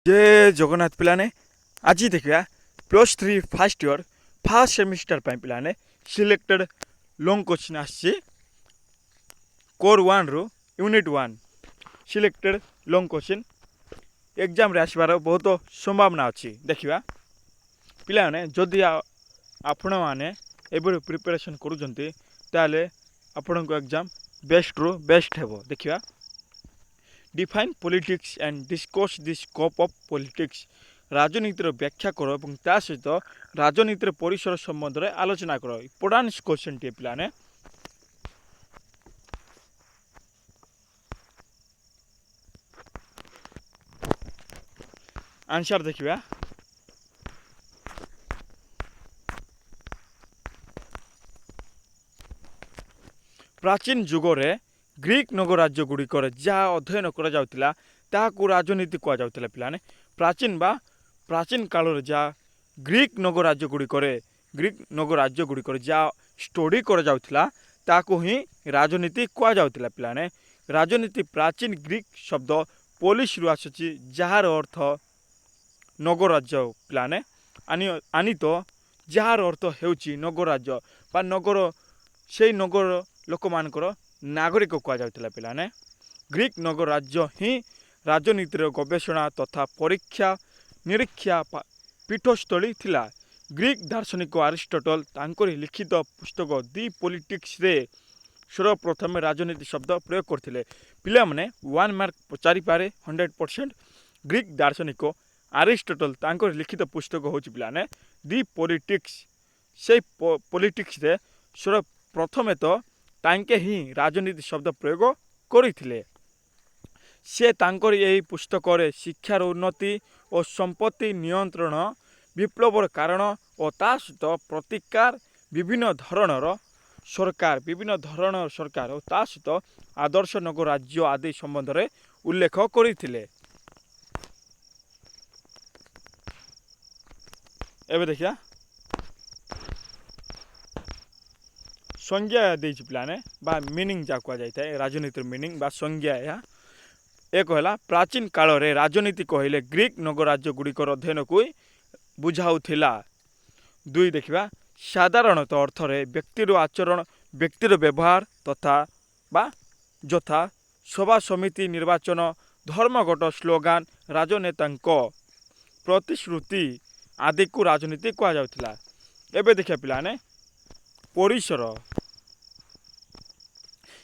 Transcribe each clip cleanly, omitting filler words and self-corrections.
जय जगन्नाथ पिलाने आज देखा +3 फर्स्ट इयर फर्स्ट सेमिस्टर पिलाने सिलेक्टेड लॉन्ग क्वेश्चन आसी कोर 1 रु unit 1 selected long question exam रे आसबार बहुत संभावना अच्छी देखा पिलाने जदि आपण मैंने एवं प्रिपरेशन करुँचे ताले आपण को एग्जाम बेस्ट रु बेस्ट हेबो देखिया define politics and discuss the scope of politics राजनीतिर व्याख्या कर और ता सहित राजनीतिर परिसर संबंध में आलोचना कर इम्पोर्टाट क्वेश्चन टे पिलाने आंसर देखिए प्राचीन जुगरे ग्रीक नगराज्य गुड़िक जहाँ अध्ययन कर राजनीति कहुला पिलाने प्राचीन प्राचीन काल जहाँ ग्रीक नगराज्य गुड़िक जहाँ स्टडी कर ही राजनीति कहुला पिलाने राजनीति प्राचीन ग्रीक शब्द पोलिस रु आसुची जार अर्थ नगराज्य पिलाने आनी तो जार अर्थ हेउची नगराज्य बा नगर से नगर लोक मानकर नागरिक कहुला पिलाने ग्रीक नगराज्य ही राजनीतिर गवेषणा तथा परीक्षा निरीक्षा पीठस्थली थिला ग्रीक दार्शनिक अरिस्टोटल तांकरी लिखित पुस्तक दि पॉलिटिक्स रे सर्वप्रथम राजनीति शब्द प्रयोग करथिले पिला माने 1 मार्क पचारि पारे 100% ग्रीक दार्शनिक अरिस्टोटल तांकरी लिखित पुस्तक होची पिलाने दि पॉलिटिक्स से पॉलिटिक्स रे सर्वप्रथम तो तांके ही राजनीति शब्द प्रयोग करथिले से तांकर यही पुस्तक रे शिक्षार उन्नति और संपत्ति नियंत्रण विप्लवर कारण और ता सहित प्रतिकार विभिन्न धरणर सरकार और ता सहित आदर्श नगर राज्य आदि संबंध में उल्लेख करथिले एबे देखिया संज्ञा देछि पिलाने बा मीनिंग जा कुआ जाय राजनीतिर मीनिंग बा संज्ञा या एक है प्राचीन काल रे राजनीति कहले ग्रीक नगराज्य गुड़िकर अध्ययन को बुझाऊला दुई देखा साधारणतः अर्थ रे व्यक्तिर आचरण व्यक्तिर व्यवहार तथा बा यथा सभा समिति निर्वाचन धर्मगत स्लोगान राजनेता प्रतिश्रुति आदि को राजनीति कहुला एबे देखिए पिलाने परिसर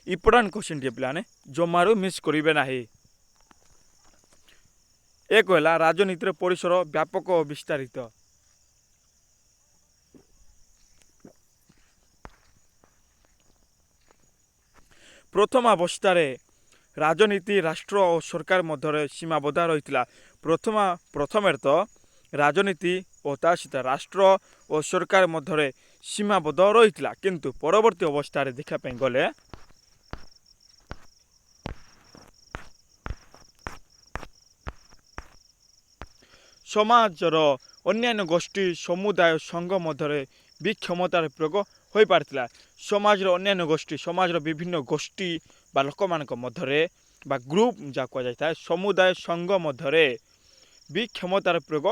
इम्पोर्टाट क्वेश्चन टे पिलाने जमारू मिस करेंगे ना एक है राजनीतिर परिसर व्यापक और विस्तारित प्रथम अवस्था राजनीति राष्ट्र और सरकार मध्य सीमाबद्ध रही प्रथम तो राजनीति और ता सहित राष्ट्र और सरकार मध्य सीमाबद्ध रही किंतु परवर्ती अवस्था देखापी गले समाजर अन्यान्य गोष्ठी समुदाय संघ मध्य भी क्षमतार प्रयोग हो पार्थिला समाजर अन्यान्य गोष्ठी समाजर विभिन्न गोष्ठी बा लोक मानक मध्य बा ग्रुप जा कह जाए समुदाय संघ मध्य भी क्षमतार प्रयोग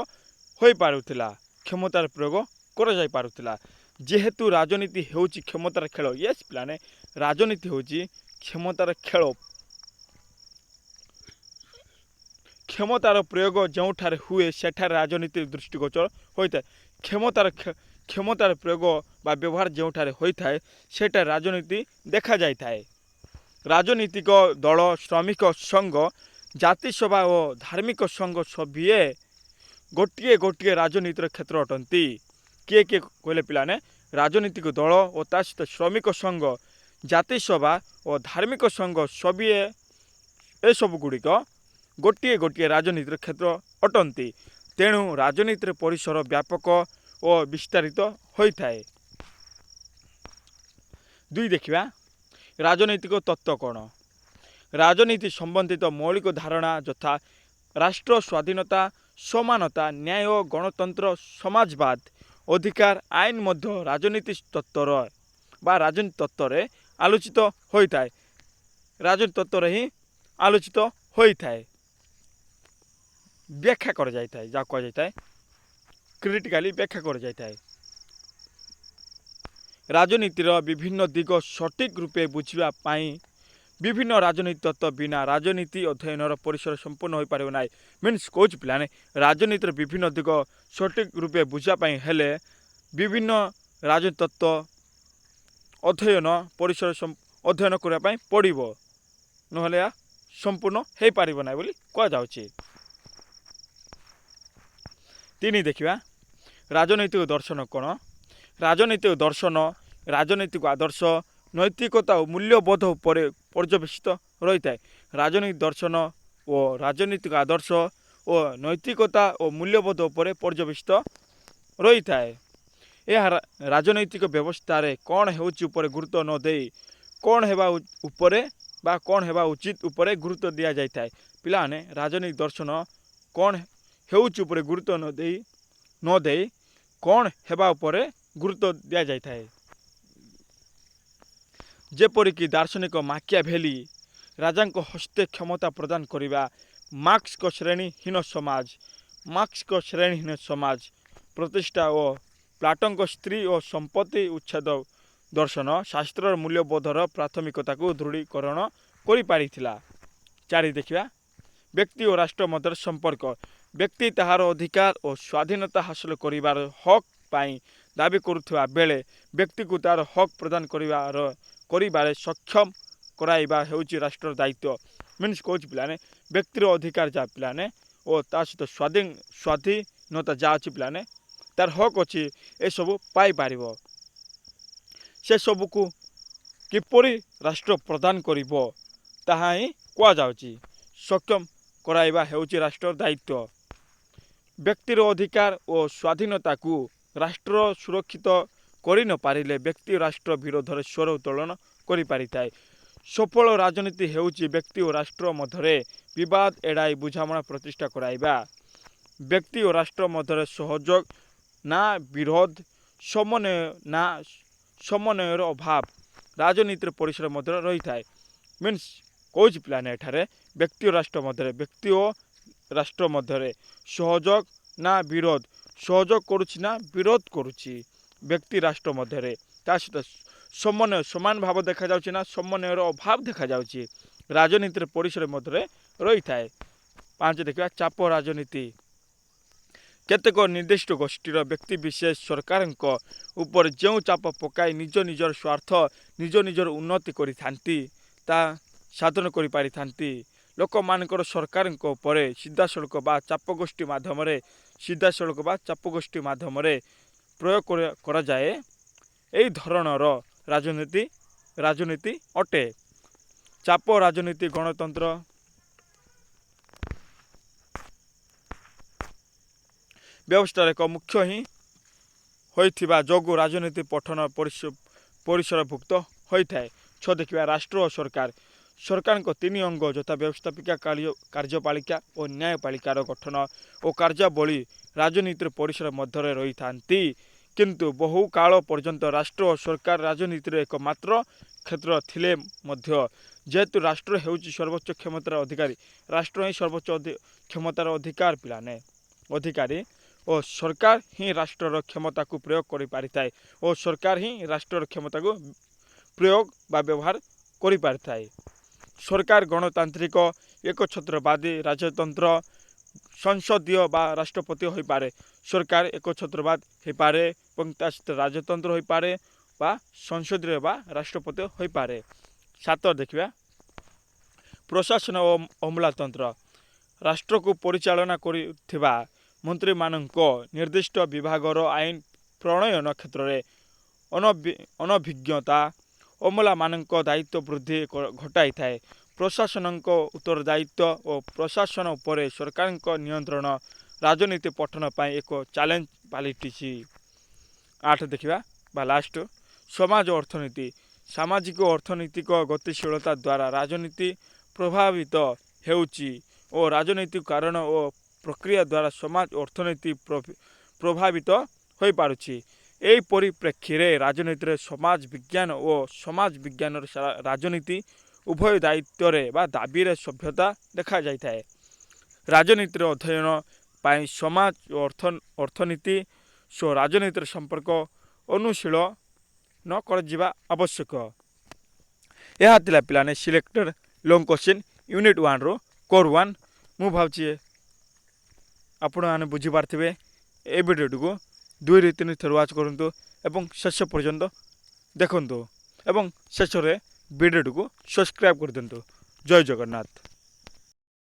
हो पारुथिला क्षमतार प्रयोग कर जाय पारुथिला जेहेतु राजनीति हेउची क्षमतार खेल यस पिलाने राजनीति हेउची क्षमतार खेल क्षमतार प्रयोग जो हुए सेठार राजनीति दृष्टिगोचर होता है क्षमतार प्रयोग बा व्यवहार जो होता है सेटा राजनीति देखा जाए राजनीतिक दल श्रमिक संघ जातिसभा और धार्मिक संघ सभीए गोटे गोटे राजनीतिर क्षेत्र अटंती किए किए कहले पिलाने राजनीतिक दल और ता सहित श्रमिक संघ जातिसभा और धार्मिक संघ सभीए ए सब गुड़िक गोटे गोटे राजनीतिर क्षेत्र अटंती तेणु राजनीतिर परिसर व्यापक और विस्तारित होता है दुई देखिया राजनैतिक तत्व कौन राजनीति संबंधित मौलिक धारणा यथा राष्ट्र स्वाधीनता समानता न्याय गणतंत्र समाजवाद अधिकार आईन मध्य राजनीति तत्वर बा राजनीति तत्व आलोचित होता है राजनीति तत्व ही आलोचित होता है ବ୍ୟାଖ୍ୟା କରାଯାଇଥାଏ, ଯାହା କୁହାଯାଇଥାଏ କ୍ରିଟିକାଲି ବ୍ୟାଖ୍ୟା କରାଯାଇଥାଏ। ରାଜନୀତିର ବିଭିନ୍ନ ଦିଗ ସଠିକ୍ ରୂପେ ବୁଝିବା ପାଇଁ ବିଭିନ୍ନ ରାଜନୀତି ତତ୍ତ୍ୱ ବିନା ରାଜନୀତି ଅଧ୍ୟୟନର ପରିସର ସମ୍ପୂର୍ଣ୍ଣ ହୋଇପାରିବ ନାହିଁ। ମିନ୍ସ କହୁଛି ପିଲାମାନେ ରାଜନୀତିର ବିଭିନ୍ନ ଦିଗ ସଠିକ୍ ରୂପେ ବୁଝିବା ପାଇଁ ହେଲେ ବିଭିନ୍ନ ରାଜନୀତି ତତ୍ତ୍ୱ ଅଧ୍ୟୟନ ପରିସର ଅଧ୍ୟୟନ କରିବା ପାଇଁ ପଡ଼ିବ, ନହେଲେ ଏହା ସମ୍ପୂର୍ଣ୍ଣ ହୋଇପାରିବ ନାହିଁ ବୋଲି କୁହାଯାଉଛି। 3 ଦେଖିବା ରାଜନୈତିକ ଦର୍ଶନ କ'ଣ? ରାଜନୈତିକ ଦର୍ଶନ ରାଜନୈତିକ ଆଦର୍ଶ ନୈତିକତା ଓ ମୂଲ୍ୟବୋଧ ଉପରେ ପର୍ଯ୍ୟବେସିତ ରହିଥାଏ। ରାଜନୈତିକ ଦର୍ଶନ ଓ ରାଜନୈତିକ ଆଦର୍ଶ ଓ ନୈତିକତା ଓ ମୂଲ୍ୟବୋଧ ଉପରେ ପର୍ଯ୍ୟବେସିତ ରହିଥାଏ। ଏହା ରାଜନୈତିକ ବ୍ୟବସ୍ଥାରେ କ'ଣ ହେଉଛି ଉପରେ ଗୁରୁତ୍ୱ ନ ଦେଇ କ'ଣ ହେବା ଉପରେ ବା କ'ଣ ହେବା ଉଚିତ ଉପରେ ଗୁରୁତ୍ୱ ଦିଆଯାଇଥାଏ। ପିଲାମାନେ ରାଜନୈତିକ ଦର୍ଶନ କ'ଣ ହେଉଛି ଉପରେ ଗୁରୁତ୍ୱ ନ ଦେଇ କ'ଣ ହେବା ଉପରେ ଗୁରୁତ୍ୱ ଦିଆଯାଇଥାଏ। ଯେପରିକି ଦାର୍ଶନିକ ମାକିଆଭେଲି ରାଜାଙ୍କ ହସ୍ତେ କ୍ଷମତା ପ୍ରଦାନ କରିବା, ମାର୍କ୍ସଙ୍କ ଶ୍ରେଣୀହୀନ ସମାଜ ପ୍ରତିଷ୍ଠା ଓ ପ୍ଲାଟୋଙ୍କ ସ୍ତ୍ରୀ ଓ ସମ୍ପତ୍ତି ଉଚ୍ଛେଦ ଦର୍ଶନ ଶାସ୍ତ୍ରର ମୂଲ୍ୟବୋଧର ପ୍ରାଥମିକତାକୁ ଦୃଢ଼ୀକରଣ କରିପାରିଥିଲା। 4 ଦେଖିବା ବ୍ୟକ୍ତି ଓ ରାଷ୍ଟ୍ର ମଧ୍ୟରେ ସମ୍ପର୍କ। ବ୍ୟକ୍ତି ତାହାର ଅଧିକାର ଓ ସ୍ୱାଧୀନତା ହାସଲ କରିବାର ହକ୍ ପାଇଁ ଦାବି କରୁଥିବା ବେଳେ ବ୍ୟକ୍ତିକୁ ତାହାର ହକ୍ ପ୍ରଦାନ କରିବାରେ ସକ୍ଷମ କରାଇବା ହେଉଛି ରାଷ୍ଟ୍ରର ଦାୟିତ୍ୱ। ମିନ୍ସ କହୁଛି ପିଲାମାନେ ବ୍ୟକ୍ତିର ଅଧିକାର ଯାହା ପିଲାମାନେ ଓ ତା ସହିତ ସ୍ୱାଧୀନତା ଯାହା ଅଛି ପିଲାମାନେ ତାର ହକ୍ ଅଛି, ଏସବୁ ପାଇପାରିବ। ସେସବୁକୁ କିପରି ରାଷ୍ଟ୍ର ପ୍ରଦାନ କରିବ ତାହା ହିଁ କୁହାଯାଉଛି। ସକ୍ଷମ କରାଇବା ହେଉଛି ରାଷ୍ଟ୍ରର ଦାୟିତ୍ୱ। ବ୍ୟକ୍ତିର ଅଧିକାର ଓ ସ୍ୱାଧୀନତାକୁ ରାଷ୍ଟ୍ର ସୁରକ୍ଷିତ କରିନପାରିଲେ ବ୍ୟକ୍ତି ରାଷ୍ଟ୍ର ବିରୋଧରେ ସ୍ୱର ଉତ୍ତୋଳନ କରିପାରିଥାଏ। ସଫଳ ରାଜନୀତି ହେଉଛି ବ୍ୟକ୍ତି ଓ ରାଷ୍ଟ୍ର ମଧ୍ୟରେ ବିବାଦ ଏଡ଼ାଇ ବୁଝାମଣା ପ୍ରତିଷ୍ଠା କରାଇବା। ବ୍ୟକ୍ତି ଓ ରାଷ୍ଟ୍ର ମଧ୍ୟରେ ସହଯୋଗ ନା ବିରୋଧ, ସମନ୍ୱୟର ଅଭାବ ରାଜନୀତିର ପରିସର ମଧ୍ୟରେ ରହିଥାଏ। ମିନ୍ସ କହୁଛି ପିଲାମାନେ ଏଠାରେ ବ୍ୟକ୍ତି ଓ ରାଷ୍ଟ୍ର ମଧ୍ୟରେ ସହଯୋଗ ନା ବିରୋଧ, ସହଯୋଗ କରୁଛି ନା ବିରୋଧ କରୁଛି ବ୍ୟକ୍ତି ରାଷ୍ଟ୍ର ମଧ୍ୟରେ, ତା ସହିତ ସମନ୍ୱୟ ସମାନ ଭାବ ଦେଖାଯାଉଛି ନା ସମନ୍ୱୟର ଅଭାବ ଦେଖାଯାଉଛି ରାଜନୀତିର ପରିସର ମଧ୍ୟରେ ରହିଥାଏ। 5 ଦେଖିବା ଚାପ ରାଜନୀତି। କେତେକ ନିର୍ଦ୍ଦିଷ୍ଟ ଗୋଷ୍ଠୀର ବ୍ୟକ୍ତିବିଶେଷ ସରକାରଙ୍କ ଉପରେ ଯେଉଁ ଚାପ ପକାଇ ନିଜର ସ୍ୱାର୍ଥ ନିଜର ଉନ୍ନତି କରିଥାନ୍ତି ତା ସାଧନ କରିପାରିଥାନ୍ତି। ଲୋକମାନଙ୍କର ସରକାରଙ୍କ ଉପରେ ସିଧାସଳଖ ବା ଚାପଗୋଷ୍ଠୀ ମାଧ୍ୟମରେ ପ୍ରୟୋଗ କରାଯାଏ, ଏହି ଧରଣର ରାଜନୀତି ଅଟେ। ଚାପ ରାଜନୀତି ଗଣତନ୍ତ୍ର ବ୍ୟବସ୍ଥାର ଏକ ମୁଖ୍ୟ ହିଁ ହୋଇଥିବା ଯୋଗୁଁ ରାଜନୀତି ପଠନ ପରିସରଭୁକ୍ତ ହୋଇଥାଏ। 6 ଦେଖିବା ରାଷ୍ଟ୍ର ଓ ସରକାର। ସରକାରଙ୍କ 3 ଅଙ୍ଗ ଯଥା ବ୍ୟବସ୍ଥାପିକା, କାର୍ଯ୍ୟପାଳିକା ଓ ନ୍ୟାୟପାଳିକାର ଗଠନ ଓ କାର୍ଯ୍ୟାବଳୀ ରାଜନୀତିର ପରିସର ମଧ୍ୟରେ ରହିଥାନ୍ତି। କିନ୍ତୁ ବହୁ କାଳ ପର୍ଯ୍ୟନ୍ତ ରାଷ୍ଟ୍ର ଓ ସରକାର ରାଜନୀତିର ଏକମାତ୍ର କ୍ଷେତ୍ର ଥିଲେ ମଧ୍ୟ ଯେହେତୁ ରାଷ୍ଟ୍ର ହେଉଛି ସର୍ବୋଚ୍ଚ କ୍ଷମତାର ଅଧିକାରୀ, ରାଷ୍ଟ୍ର ହିଁ ସର୍ବୋଚ୍ଚ କ୍ଷମତାର ଅଧିକାରୀ ଓ ସରକାର ହିଁ ରାଷ୍ଟ୍ରର କ୍ଷମତାକୁ ପ୍ରୟୋଗ କରିପାରିଥାଏ ଓ ସରକାର ହିଁ ରାଷ୍ଟ୍ରର କ୍ଷମତାକୁ ପ୍ରୟୋଗ ବା ବ୍ୟବହାର କରିପାରିଥାଏ। ସରକାର ଗଣତାନ୍ତ୍ରିକ ଏକଛତ୍ରବାଦୀ ରାଜତନ୍ତ୍ର ସଂସଦୀୟ ବା ରାଷ୍ଟ୍ରପତି ହୋଇପାରେ। ସରକାର ଏକଛତ୍ରବାଦ ହୋଇପାରେ ଏବଂ ତା ସହିତ ରାଜତନ୍ତ୍ର ହୋଇପାରେ ବା ସଂସଦୀୟ ବା ରାଷ୍ଟ୍ରପତି ହୋଇପାରେ। 7 ଦେଖିବା ପ୍ରଶାସନ ଓ ଅମଲାତନ୍ତ୍ର। ରାଷ୍ଟ୍ରକୁ ପରିଚାଳନା କରୁଥିବା ମନ୍ତ୍ରୀମାନଙ୍କ ନିର୍ଦ୍ଦିଷ୍ଟ ବିଭାଗର ଆଇନ ପ୍ରଣୟନ କ୍ଷେତ୍ରରେ ଅନଭିଜ୍ଞତା ଅମଲାମାନଙ୍କ ଦାୟିତ୍ୱ ବୃଦ୍ଧି ଘଟାଇଥାଏ। ପ୍ରଶାସନଙ୍କ ଉତ୍ତରଦାୟିତ୍ୱ ଓ ପ୍ରଶାସନ ଉପରେ ସରକାରଙ୍କ ନିୟନ୍ତ୍ରଣ ରାଜନୀତି ପଠନ ପାଇଁ ଏକ ଚ୍ୟାଲେଞ୍ଜ ପାଲଟିଛି। 8 ଦେଖିବା ବା ଲାଷ୍ଟ ସମାଜ ଓ ଅର୍ଥନୀତି। ସାମାଜିକ ଓ ଅର୍ଥନୈତିକ ଗତିଶୀଳତା ଦ୍ୱାରା ରାଜନୀତି ପ୍ରଭାବିତ ହେଉଛି ଓ ରାଜନୈତିକ କାରଣ ଓ ପ୍ରକ୍ରିୟା ଦ୍ୱାରା ସମାଜ ଓ ଅର୍ଥନୀତି ପ୍ରଭାବିତ ହୋଇପାରୁଛି। ଏହି ପରିପ୍ରେକ୍ଷୀରେ ରାଜନୀତିରେ ସମାଜ ବିଜ୍ଞାନ ଓ ସମାଜ ବିଜ୍ଞାନର ରାଜନୀତି ଉଭୟ ଦାୟିତ୍ୱରେ ବା ଦାବିରେ ସଭ୍ୟତା ଦେଖାଯାଇଥାଏ। ରାଜନୀତିର ଅଧ୍ୟୟନ ପାଇଁ ସମାଜ ଓ ଅର୍ଥନୀତି ସହ ରାଜନୀତିର ସମ୍ପର୍କ ଅନୁଶୀଳନ କରାଯିବା ଆବଶ୍ୟକ। ଏହା ଥିଲା ପିଲାମାନେ ସିଲେକ୍ଟେଡ ଲଙ୍ଗ୍ କୋଶ୍ଚିନ୍ ୟୁନିଟ୍ 1ରୁ କୋର୍ 1। ମୁଁ ଭାବୁଛି ଆପଣମାନେ ବୁଝିପାରିଥିବେ। ଏ ଭିଡ଼ିଓଟିକୁ 2ରୁ 3 ଥର ୱାଚ୍ କରନ୍ତୁ ଏବଂ ଶେଷ ପର୍ଯ୍ୟନ୍ତ ଦେଖନ୍ତୁ ଏବଂ ଶେଷରେ ଭିଡ଼ିଓଟିକୁ ସବସ୍କ୍ରାଇବ୍ କରିଦିଅନ୍ତୁ। ଜୟ ଜଗନ୍ନାଥ।